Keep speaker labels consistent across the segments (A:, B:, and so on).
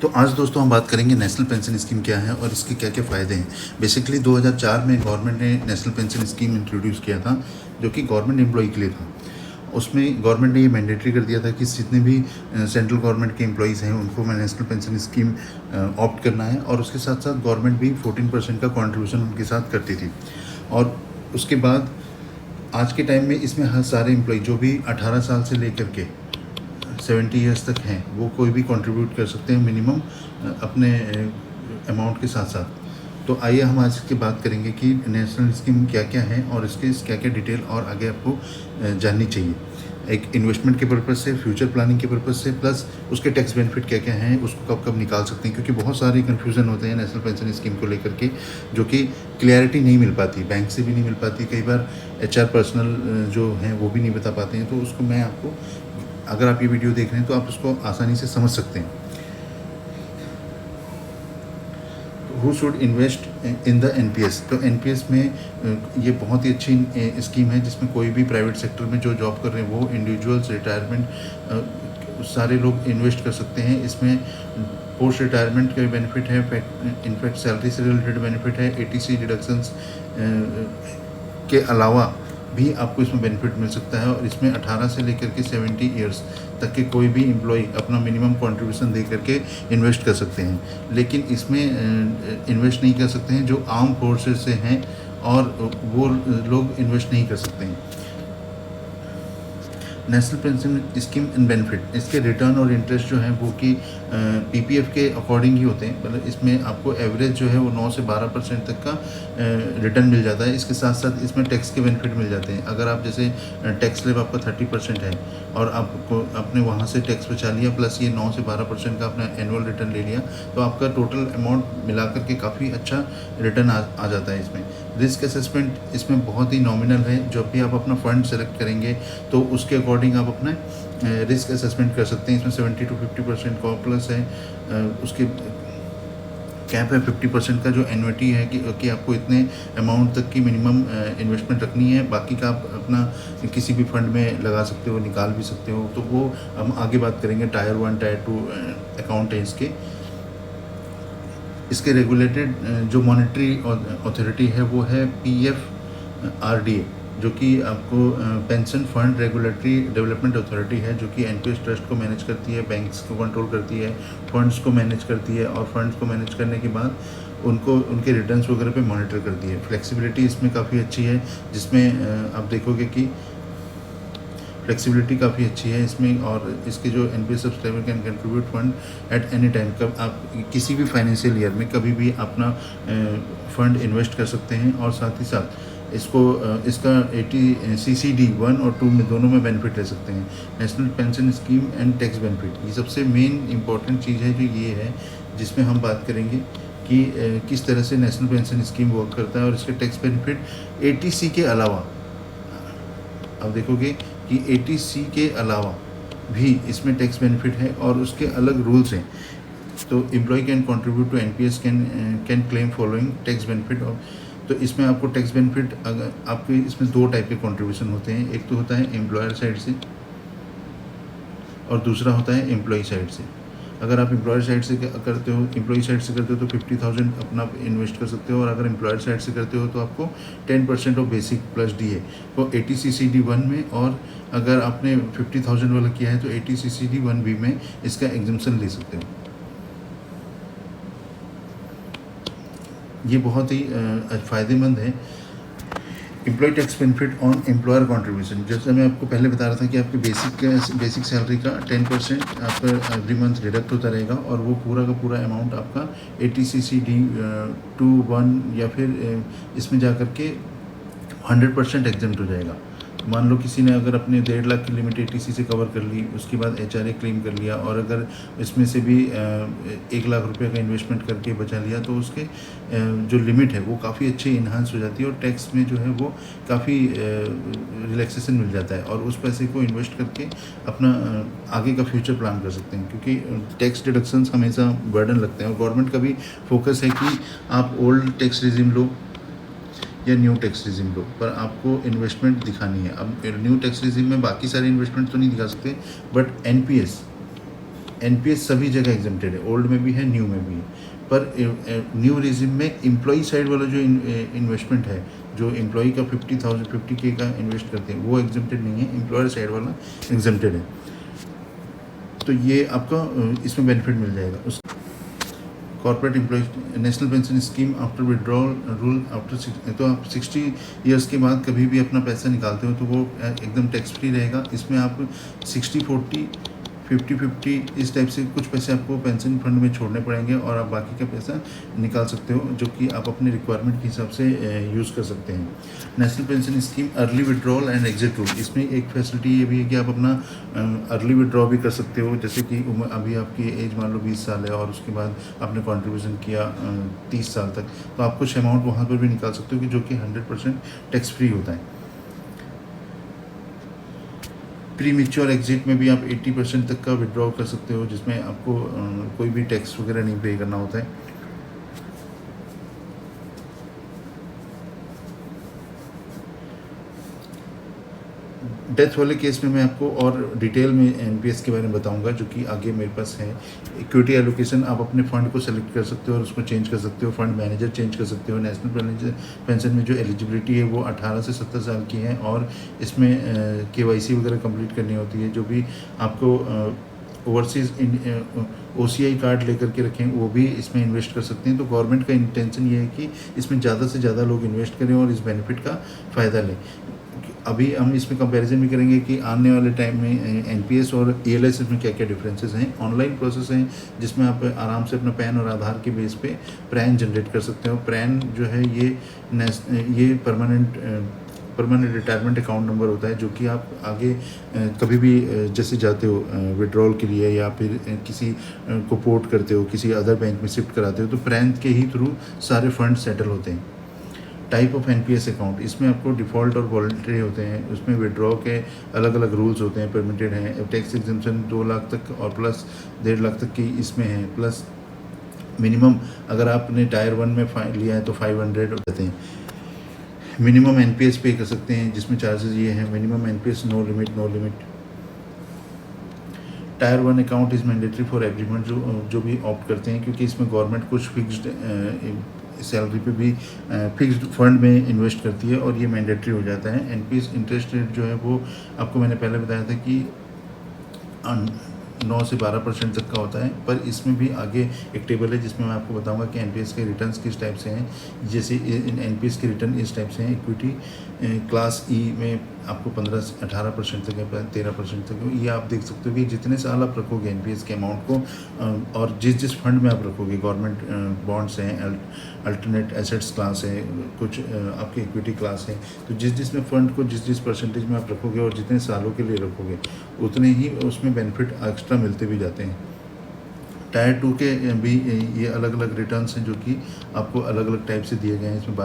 A: तो आज दोस्तों हम बात करेंगे नेशनल पेंशन स्कीम क्या है और इसके क्या क्या फ़ायदे हैं। बेसिकली 2004 में गवर्नमेंट ने नेशनल पेंशन स्कीम इंट्रोड्यूस किया था, जो कि गवर्नमेंट एम्प्लॉई के लिए था। उसमें गवर्नमेंट ने ये मैंडेटरी कर दिया था कि जितने भी सेंट्रल गवर्नमेंट के एम्प्लॉयज़ हैं उनको मैं नेशनल पेंशन स्कीम ऑप्ट करना है, और उसके साथ साथ गवर्नमेंट भी 14% का कॉन्ट्रीब्यूशन उनके साथ करती थी। और उसके बाद आज के टाइम में इसमें हर सारे एम्प्लॉय जो भी 18 साल से लेकर के 70 ईयर्स तक हैं, वो कोई भी कंट्रीब्यूट कर सकते हैं मिनिमम अपने अमाउंट के साथ साथ। तो आइए हम आज इसकी बात करेंगे कि नेशनल स्कीम क्या क्या है और इसके क्या क्या डिटेल और आगे आपको जाननी चाहिए। एक इन्वेस्टमेंट के पर्पज़ से, फ्यूचर प्लानिंग के पर्पज़ से, प्लस उसके टैक्स बेनिफिट क्या क्या हैं, उसको कब कब निकाल सकते हैं, क्योंकि बहुत सारे कन्फ्यूज़न होते हैं नेशनल पेंशन स्कीम को लेकर के, जो कि क्लियरिटी नहीं मिल पाती, बैंक से भी नहीं मिल पाती, कई बार HR पर्सनल जो हैं वो भी नहीं बता पाते हैं। तो उसको मैं आपको, अगर आप ये वीडियो देख रहे हैं तो आप उसको आसानी से समझ सकते हैं। Who should invest in the NPS। तो NPS में ये बहुत ही अच्छी स्कीम है, जिसमें कोई भी प्राइवेट सेक्टर में जो जॉब कर रहे हैं वो इंडिविजुअल्स, रिटायरमेंट सारे लोग इन्वेस्ट कर सकते हैं। इसमें पोस्ट रिटायरमेंट के बेनिफिट है, इनफैक्ट सैलरी से रिलेटेड बेनिफिट है, ATC डिडक्शंस के अलावा भी आपको इसमें बेनिफिट मिल सकता है। और इसमें 18 से लेकर के 70 ईयर्स तक के कोई भी एम्प्लॉय अपना मिनिमम कंट्रीब्यूशन दे करके इन्वेस्ट कर सकते हैं। लेकिन इसमें इन्वेस्ट नहीं कर सकते हैं जो आर्म फोर्सेस से हैं, और वो लोग इन्वेस्ट नहीं कर सकते हैं। National pension scheme and benefit, इसके रिटर्न और इंटरेस्ट जो है वो कि PPF के अकॉर्डिंग ही होते हैं। मतलब इसमें आपको एवरेज जो है वो 9 से 12% तक का रिटर्न मिल जाता है। इसके साथ साथ इसमें टैक्स के बेनिफिट मिल जाते हैं। अगर आप जैसे टैक्स स्लैब आपका 30% है और आपको आपने वहाँ से टैक्स बचा लिया, प्लस ये 9 से 12% का अपना एनुअल रिटर्न ले लिया, तो आपका टोटल अमाउंट मिलाकर के काफ़ी अच्छा रिटर्न आ जाता है इसमें। रिस्क असेसमेंट इसमें बहुत ही नॉमिनल है। जब भी आप अपना फ़ंड सेलेक्ट करेंगे तो उसके अकॉर्डिंग आप अपना रिस्क असेसमेंट कर सकते हैं। इसमें 70 to 50% का प्लस है, उसके कैप है 50% का, जो एन्युटी है कि आपको इतने अमाउंट तक की मिनिमम इन्वेस्टमेंट रखनी है। बाकी का आप अपना किसी भी फंड में लगा सकते हो, निकाल भी सकते हो। तो वो हम आगे बात करेंगे। Tier 1 Tier 2 अकाउंट है इसके रेगुलेटेड जो मॉनेटरी अथॉरिटी है वो है PFRDA, जो कि आपको pension fund regulatory development authority है, जो कि NPS ट्रस्ट को मैनेज करती है, बैंक्स को कंट्रोल करती है, फंड्स को मैनेज करती है, और फंड्स को मैनेज करने के बाद उनको उनके रिटर्न्स वगैरह पे मॉनिटर करती है। फ्लेक्सिबिलिटी इसमें काफ़ी अच्छी है, जिसमें आप देखोगे कि फ्लेक्सिबिलिटी काफ़ी अच्छी है इसमें। और इसके जो NPS subscriber can contribute fund at any time, कब आप किसी भी फाइनेंशियल ईयर में कभी भी अपना फंड इन्वेस्ट कर सकते हैं। और साथ ही साथ इसका 80 CCD 1 और 2 में दोनों में बेनिफिट ले सकते हैं। National pension scheme and tax benefit, ये सबसे मेन इंपॉर्टेंट चीज़ है जो ये है, जिसमें हम बात करेंगे कि किस तरह से नेशनल पेंशन स्कीम वर्क करता है। और इसके टैक्स बेनिफिट ATC के अलावा आप देखोगे कि ATC के अलावा भी इसमें टैक्स बेनिफिट है और उसके अलग रूल्स हैं। तो employ can contribute to NPS can claim following tax benefit. और तो इसमें आपको टैक्स बेनिफिट, अगर आपके इसमें 2 टाइप के कंट्रीब्यूशन होते हैं। एक तो होता है एम्प्लॉयर साइड से और दूसरा होता है एम्प्लॉय साइड से। अगर आप एम्प्लॉयर साइड से करते हो, एम्प्लॉय साइड से करते हो तो 50,000 अपना इन्वेस्ट कर सकते हो। और अगर एम्प्लॉयर साइड से करते हो तो आपको 10% ऑफ बेसिक प्लस DA तो ATCCD 1 में। और अगर आपने 50,000 वाला किया है तो ATCCD 1B में इसका एग्जम्पशन ले सकते हो। ये बहुत ही फ़ायदेमंद है। Employ tax benefit on employer contribution, जैसे मैं आपको पहले बता रहा था कि आपके बेसिक सैलरी का 10% आपका एवरी मंथ डिडक्ट होता रहेगा, और वो पूरा का पूरा अमाउंट आपका ATCCD 2 1 या फिर इसमें जा कर के 100% एग्जम्प्ट हो जाएगा। मान लो किसी ने अगर अपने 1.5 लाख की लिमिट ATC से कवर कर ली, उसके बाद HRA क्लेम कर लिया, और अगर इसमें से भी 1 लाख रुपए का इन्वेस्टमेंट करके बचा लिया, तो उसके जो लिमिट है वो काफ़ी अच्छी इन्हांस हो जाती है, और टैक्स में जो है वो काफ़ी रिलैक्सेशन मिल जाता है। और उस पैसे को इन्वेस्ट करके अपना आगे का फ्यूचर प्लान कर सकते हैं, क्योंकि टैक्स डिडक्शंस हमेशा बर्डन लगते हैं। और गवर्नमेंट का भी फोकस है कि आप ओल्ड टैक्स रिजिम लो या न्यू टैक्स रिजिम लो, पर आपको इन्वेस्टमेंट दिखानी है। अब न्यू टैक्स रिजिम में बाकी सारे इन्वेस्टमेंट तो नहीं दिखा सकते, बट NPS एनपीएस सभी जगह एग्जेम्प्टेड है, ओल्ड में भी है, न्यू में भी है। पर न्यू रेजिम में एम्प्लॉई साइड वाला जो इन्वेस्टमेंट है, जो एम्प्लॉई का 50K का इन्वेस्ट करते हैं, वो एग्जेम्प्टेड नहीं है, एम्प्लॉयर साइड वाला एग्जेम्प्टेड है। तो ये आपका इसमें बेनिफिट मिल जाएगा। उस corporate employ national pension scheme after withdrawal rule after तो आप 60 ईयर्स के बाद कभी भी अपना पैसा निकालते हो तो वो एकदम टैक्स फ्री रहेगा। इसमें आप 60-40 50-50 इस टाइप से कुछ पैसे आपको पेंशन फंड में छोड़ने पड़ेंगे और आप बाकी का पैसा निकाल सकते हो, जो कि आप अपने रिक्वायरमेंट के हिसाब से यूज़ कर सकते हैं। National pension scheme early withdrawal and exit rule, इसमें एक फैसिलिटी ये भी है कि आप अपना अर्ली विड्रॉ भी कर सकते हो। जैसे कि अभी आपकी एज मान लो 20 साल है और उसके बाद आपने कंट्रीब्यूशन किया 30 साल तक, तो आप कुछ अमाउंट वहाँ पर भी निकाल सकते हो कि जो कि 100% टैक्स फ्री होता है। प्री मेच्योर एग्जिट में भी आप 80% तक का विड्रॉ कर सकते हो, जिसमें आपको कोई भी टैक्स वगैरह नहीं पे करना होता है। डेथ वाले केस में मैं आपको और डिटेल में एनपीएस के बारे में बताऊंगा, जो कि आगे मेरे पास है। इक्विटी एलोकेशन, आप अपने फंड को सेलेक्ट कर सकते हो और उसको चेंज कर सकते हो, फंड मैनेजर चेंज कर सकते हो। नेशनल पेंशन में जो एलिजिबिलिटी है वो 18 से 70 साल की है और इसमें केवाईसी वगैरह कंप्लीट करनी होती है। जो भी आपको ओवरसीज़ ओसीआई कार्ड लेकर के रखें वो भी इसमें इन्वेस्ट कर सकते हैं। तो गवर्नमेंट का इंटेंशन ये है कि इसमें ज़्यादा से ज़्यादा लोग इन्वेस्ट करें और इस बेनिफिट का फ़ायदा लें। अभी हम इसमें कंपैरिजन भी करेंगे कि आने वाले टाइम में एनपीएस और ईएलएस में क्या क्या डिफरेंसेस हैं। ऑनलाइन प्रोसेस है जिसमें आप आराम से अपना पैन और आधार के बेस पे प्रैन जनरेट कर सकते हो। प्रैन जो है ये परमानेंट रिटायरमेंट अकाउंट नंबर होता है, जो कि आप आगे कभी भी जैसे जाते हो विड्रॉल के लिए या फिर किसी को पोर्ट करते हो, किसी अदर बैंक में शिफ्ट कराते हो, तो प्रैन के ही थ्रू सारे फंड सेटल होते हैं। टाइप ऑफ एनपीएस अकाउंट, इसमें आपको डिफ़ॉल्ट और वॉलंटरी होते हैं। उसमें विड्रॉ के अलग अलग रूल्स होते हैं, परमिटेड हैं। टैक्स एग्जेम्पशन 2 लाख तक और प्लस 1.5 लाख तक की इसमें है। प्लस मिनिमम अगर आपने टायर 1 में लिया है तो 500 रहते हैं। मिनिमम एनपीएस पे कर सकते हैं, जिसमें चार्जेस ये हैं। Minimum NPS no limit. Tier 1 account is mandatory for everyone, जो भी ऑप्ट करते हैं, क्योंकि इसमें गवर्नमेंट कुछ फिक्स्ड सैलरी पे भी फिक्स्ड फंड में इन्वेस्ट करती है और ये मैंडेटरी हो जाता है। एनपीएस इंटरेस्ट रेट जो है वो आपको मैंने पहले बताया था कि 9 से 12% तक का होता है। पर इसमें भी आगे एक टेबल है जिसमें मैं आपको बताऊंगा कि एनपीएस के रिटर्न्स किस टाइप से हैं। जैसे एनपीएस के रिटर्न इस टाइप से हैं। इक्विटी क्लास ई में आपको 15 से 18% तक है, 13% तक है। ये आप देख सकते हो कि जितने साल आप रखोगे एनपीएस के अमाउंट को और जिस फंड में आप रखोगे, गवर्नमेंट बॉन्ड्स हैं, अल्टरनेट एसेट्स क्लास है, कुछ आपके इक्विटी क्लास है, तो जिसमें फ़ंड को जिस परसेंटेज में आप रखोगे और जितने सालों के लिए रखोगे उतने ही उसमें बेनिफिट एक्स्ट्रा मिलते भी जाते हैं। टायर 2 के भी ये अलग अलग रिटर्न्स हैं जो कि आपको अलग अलग टाइप से दिए गए हैं। इसमें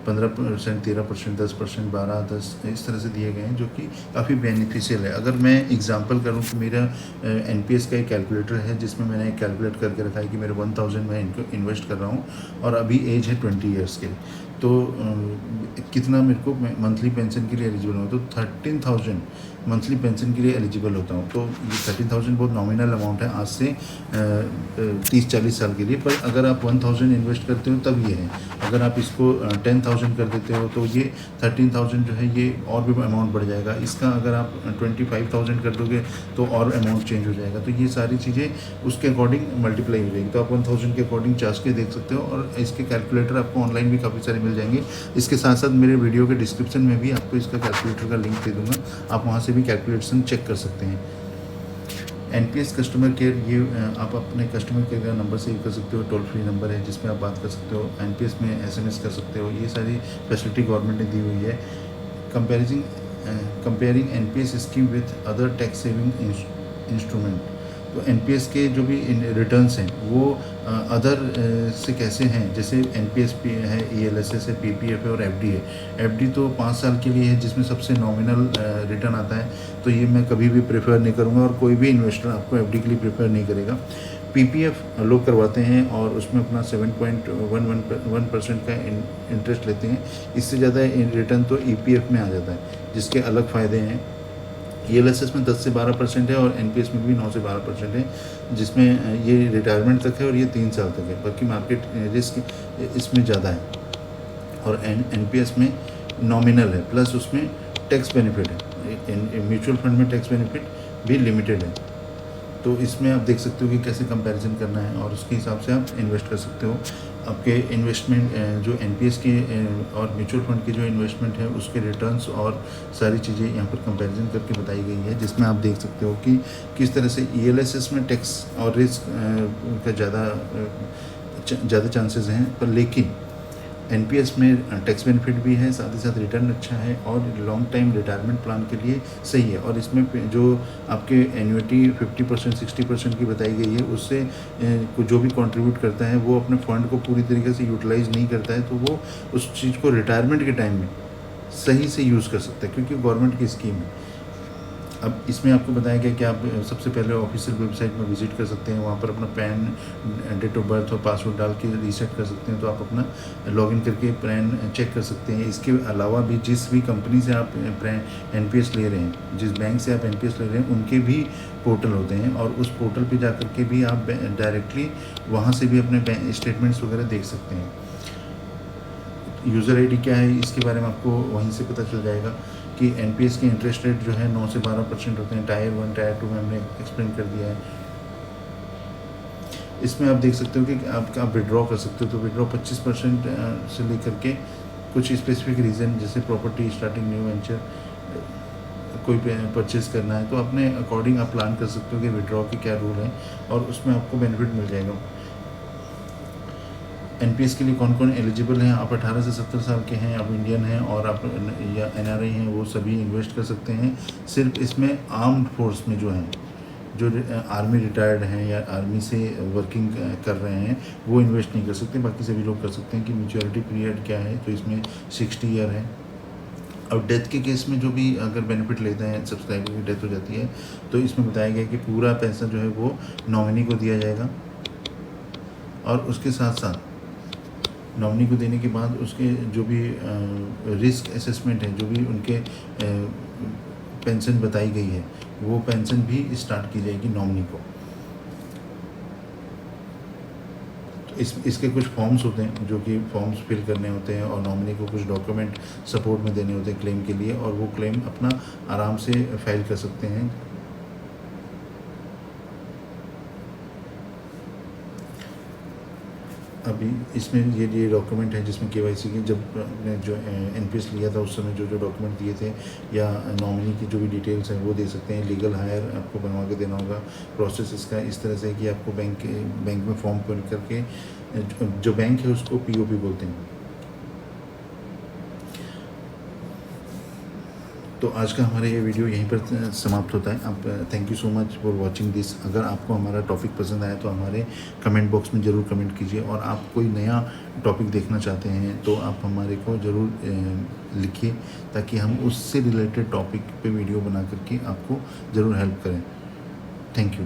A: 15%, 13%, 10%, 12, 10 इस तरह से दिए गए हैं, जो कि काफ़ी बेनिफिशियल है। अगर मैं एग्जांपल करूं तो मेरा एनपीएस का एक कैलकुलेटर है जिसमें मैंने कैलकुलेट करके रखा है कि मेरे 1000 मैं इनको इन्वेस्ट कर रहा हूं और अभी एज है 20 ईयर्स के, तो कितना मेरे को मंथली पेंशन के लिए एलिजिबल हो, तो 13,000 मंथली पेंशन के लिए एलिजिबल होता हूँ। तो ये 13,000 बहुत नॉमिनल अमाउंट है आज से 30-40 साल के लिए। पर अगर आप 1000 इन्वेस्ट करते हो तब ये है। अगर आप इसको 10,000 कर देते हो तो ये 13,000 जो है ये और भी अमाउंट बढ़ जाएगा। इसका अगर आप 25,000 कर दोगे तो और अमाउंट चेंज हो जाएगा। तो ये सारी चीज़ें उसके अकॉर्डिंग मल्टीप्लाई हो जाएगी। तो आप 1000 के अकॉर्डिंग चार्ज के देख सकते हो और इसके कैलकुलेटर आपको ऑनलाइन भी काफ़ी सारे मिल जाएंगे। इसके साथ साथ मेरे वीडियो के डिस्क्रिप्शन में भी आपको इसका कैलकुलेटर का लिंक दे दूँगा, आप वहाँ से भी कैलकुलेशन चेक कर सकते हैं। एनपीएस कस्टमर केयर, ये आप अपने कस्टमर केयर का नंबर सेव कर सकते हो। टोल फ्री नंबर है जिसमें आप बात कर सकते हो। एनपीएस में एसएमएस कर सकते हो। ये सारी फैसिलिटी गवर्नमेंट ने दी हुई है। Comparing NPS scheme with other tax saving instrument, तो एनपीएस के जो भी रिटर्न्स हैं वो अदर से कैसे हैं, जैसे एनपीएस है, ईएलएसएस है, पीपीएफ है और एफडी है। एफडी तो 5 साल के लिए है जिसमें सबसे नॉमिनल रिटर्न आता है, तो ये मैं कभी भी प्रेफर नहीं करूँगा और कोई भी इन्वेस्टर आपको एफडी के लिए प्रेफर नहीं करेगा। पीपीएफ लोग करवाते हैं और उसमें अपना 7.11% का इंटरेस्ट लेते हैं। इससे ज़्यादा रिटर्न तो ईपीएफ में आ जाता है, जिसके अलग फ़ायदे हैं। ELSS में 10 से 12% है और NPS में भी 9 से 12% है, जिसमें ये रिटायरमेंट तक है और ये 3 साल तक है, बाकी मार्केट रिस्क इसमें ज़्यादा है। और NPS में नॉमिनल है, प्लस उसमें टैक्स बेनिफिट है। म्यूचुअल फंड में टैक्स बेनिफिट भी लिमिटेड है। तो इसमें आप देख सकते हो कि कैसे कंपैरिजन करना है और उसके हिसाब से आप इन्वेस्ट कर सकते हो। आपके इन्वेस्टमेंट जो NPS के और म्यूचुअल फंड के जो इन्वेस्टमेंट है उसके रिटर्न्स और सारी चीज़ें यहाँ पर कंपैरिजन करके बताई गई है, जिसमें आप देख सकते हो कि किस तरह से ELSS में टैक्स और रिस्क का ज़्यादा चांसेस हैं, पर लेकिन NPS में टैक्स बेनिफिट भी है, साथ ही साथ रिटर्न अच्छा है और लॉन्ग टाइम रिटायरमेंट प्लान के लिए सही है। और इसमें जो आपके एन्युइटी 50% 60% की बताई गई है, उससे जो भी कंट्रीब्यूट करता है वो अपने फंड को पूरी तरीके से यूटिलाइज नहीं करता है, तो वो उस चीज़ को रिटायरमेंट के टाइम में सही से यूज़ कर सकता है, क्योंकि गवर्नमेंट की स्कीम है। अब इसमें आपको बताया गया कि आप सबसे पहले ऑफिशियल वेबसाइट में विजिट कर सकते हैं, वहाँ पर अपना पैन, डेट ऑफ बर्थ और पासवर्ड डाल के रीसेट कर सकते हैं, तो आप अपना लॉगिन करके पैन चेक कर सकते हैं। इसके अलावा भी जिस भी कंपनी से आप NPS ले रहे हैं, जिस बैंक से आप NPS ले रहे हैं, उनके भी पोर्टल होते हैं और उस पोर्टल पर जा कर के भी आप डायरेक्टली वहाँ से भी अपने स्टेटमेंट्स वगैरह देख सकते हैं। यूज़र ID क्या है इसके बारे में आपको वहीं से पता चल जाएगा कि NPS के इंटरेस्ट रेट जो है 9 से 12% होते हैं। टायर 1 टायर 2 में हमने एक्सप्लेन कर दिया है। इसमें आप देख सकते हो कि आप विड्रॉ कर सकते हो, तो विड्रॉ 25% से लेकर के कुछ स्पेसिफिक रीज़न, जैसे प्रॉपर्टी, स्टार्टिंग न्यू वेंचर, कोई परचेज़ करना है, तो अपने अकॉर्डिंग आप प्लान कर सकते हो कि विड्रॉ के क्या रूल हैं और उसमें आपको बेनिफिट मिल जाएगा। NPS के लिए कौन कौन एलिजिबल हैं? आप 18 से 70 साल के हैं, आप इंडियन हैं और आप या NRI हैं, वो सभी इन्वेस्ट कर सकते हैं। सिर्फ इसमें आर्म्ड फोर्स में जो हैं, जो आर्मी रिटायर्ड हैं या आर्मी से वर्किंग कर रहे हैं, वो इन्वेस्ट नहीं कर सकते। बाकी सभी लोग कर सकते हैं। कि मैच्योरिटी पीरियड क्या है, तो इसमें 60 ईयर है। और डेथ के केस में जो भी अगर बेनिफिट लेते हैं, सब्सक्राइबर की डेथ हो जाती है, तो इसमें बताया गया कि पूरा पैसा जो है वो नॉमिनी को दिया जाएगा और उसके साथ साथ नॉमिनी को देने के बाद उसके जो भी रिस्क असेसमेंट है, जो भी उनके पेंशन बताई गई है, वो पेंशन भी स्टार्ट की जाएगी नॉमिनी को। तो इसके कुछ फॉर्म्स होते हैं, जो कि फॉर्म्स फिल करने होते हैं और नॉमिनी को कुछ डॉक्यूमेंट सपोर्ट में देने होते हैं क्लेम के लिए, और वो क्लेम अपना आराम से फाइल कर सकते हैं। अभी इसमें ये डॉक्यूमेंट है जिसमें KYC की, जब आपने जो NPS लिया था उस समय जो डॉक्यूमेंट दिए थे, या नॉमिनी की जो भी डिटेल्स हैं वो दे सकते हैं। लीगल हायर आपको बनवा के देना होगा। प्रोसेस इसका इस तरह से है कि आपको बैंक में फॉर्म भर करके, जो बैंक है उसको POP बोलते हैं। तो आज का हमारा ये वीडियो यहीं पर समाप्त होता है। आप thank you so much for watching this. अगर आपको हमारा टॉपिक पसंद आया तो हमारे कमेंट बॉक्स में ज़रूर कमेंट कीजिए, और आप कोई नया टॉपिक देखना चाहते हैं तो आप हमारे को ज़रूर लिखिए, ताकि हम उससे रिलेटेड टॉपिक पे वीडियो बना करके आपको ज़रूर हेल्प करें। Thank you.